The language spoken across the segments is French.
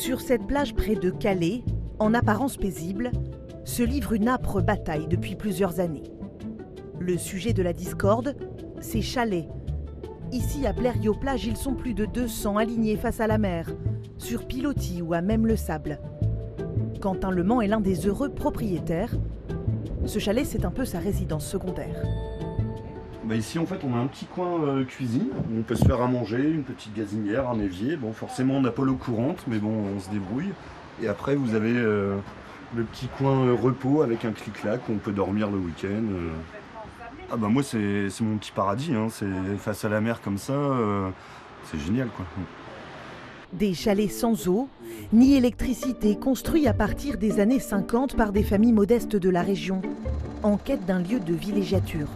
Sur cette plage près de Calais, en apparence paisible, se livre une âpre bataille depuis plusieurs années. Le sujet de la discorde, ces chalets. Ici, à Blériot-Plage, ils sont plus de 200 alignés face à la mer, sur pilotis ou à même le sable. Quentin Lemans est l'un des heureux propriétaires. Ce chalet, c'est un peu sa résidence secondaire. Ici, en fait, on a un petit coin cuisine où on peut se faire à manger, une petite gazinière, un évier. Bon, forcément, on n'a pas l'eau courante, mais bon, on se débrouille. Et après, vous avez le petit coin repos avec un clic-clac où on peut dormir le week-end. Moi, c'est mon petit paradis. Hein. C'est face à la mer comme ça, c'est génial, quoi. Des chalets sans eau, ni électricité, construits à partir des années 50 par des familles modestes de la région, en quête d'un lieu de villégiature.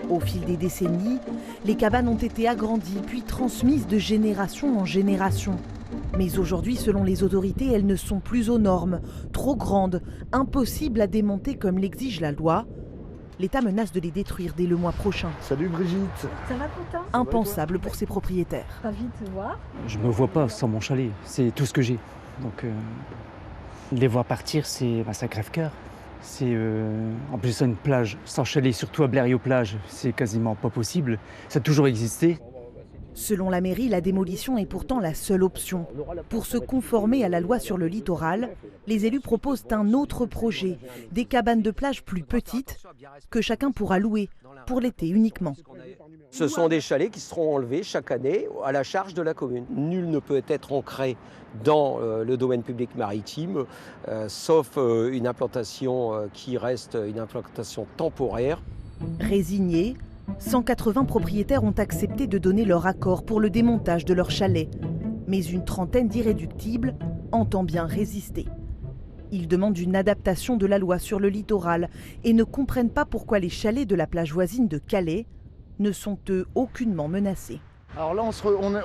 Au fil des décennies, les cabanes ont été agrandies puis transmises de génération en génération. Mais aujourd'hui, selon les autorités, elles ne sont plus aux normes, trop grandes, impossibles à démonter comme l'exige la loi. L'État menace de les détruire dès le mois prochain. Salut Brigitte. Ça va, Quentin? Impensable pour ses propriétaires. Ravi de te voir. Je me vois pas sans mon chalet, c'est tout ce que j'ai. Donc les voir partir, ça crève-cœur. En plus c'est une plage sans chalet, surtout à Blériot-Plage, c'est quasiment pas possible. Ça a toujours existé. Selon la mairie, la démolition est pourtant la seule option. Pour se conformer à la loi sur le littoral, les élus proposent un autre projet, des cabanes de plage plus petites que chacun pourra louer, pour l'été uniquement. Ce sont des chalets qui seront enlevés chaque année à la charge de la commune. Nul ne peut être ancré dans le domaine public maritime, sauf une implantation qui reste une implantation temporaire. Résignés, 180 propriétaires ont accepté de donner leur accord pour le démontage de leur chalet. Mais une trentaine d'irréductibles entend bien résister. Ils demandent une adaptation de la loi sur le littoral et ne comprennent pas pourquoi les chalets de la plage voisine de Calais ne sont eux aucunement menacés. Alors là,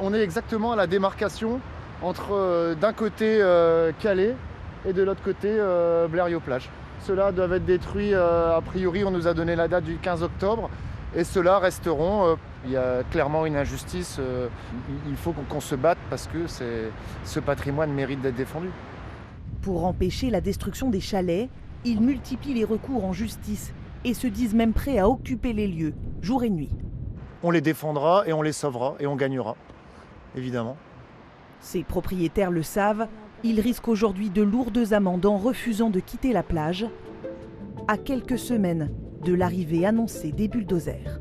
on est exactement à la démarcation entre d'un côté Calais et de l'autre côté Blériot-Plage. Ceux-là doivent être détruits, a priori on nous a donné la date du 15 octobre. Et ceux-là resteront. Il y a clairement une injustice. Il faut qu'on se batte parce que ce patrimoine mérite d'être défendu. Pour empêcher la destruction des chalets, ils multiplient les recours en justice et se disent même prêts à occuper les lieux, jour et nuit. On les défendra et on les sauvera et on gagnera, évidemment. Ces propriétaires le savent, ils risquent aujourd'hui de lourdes amendes en refusant de quitter la plage. À quelques semaines de l'arrivée annoncée des bulldozers.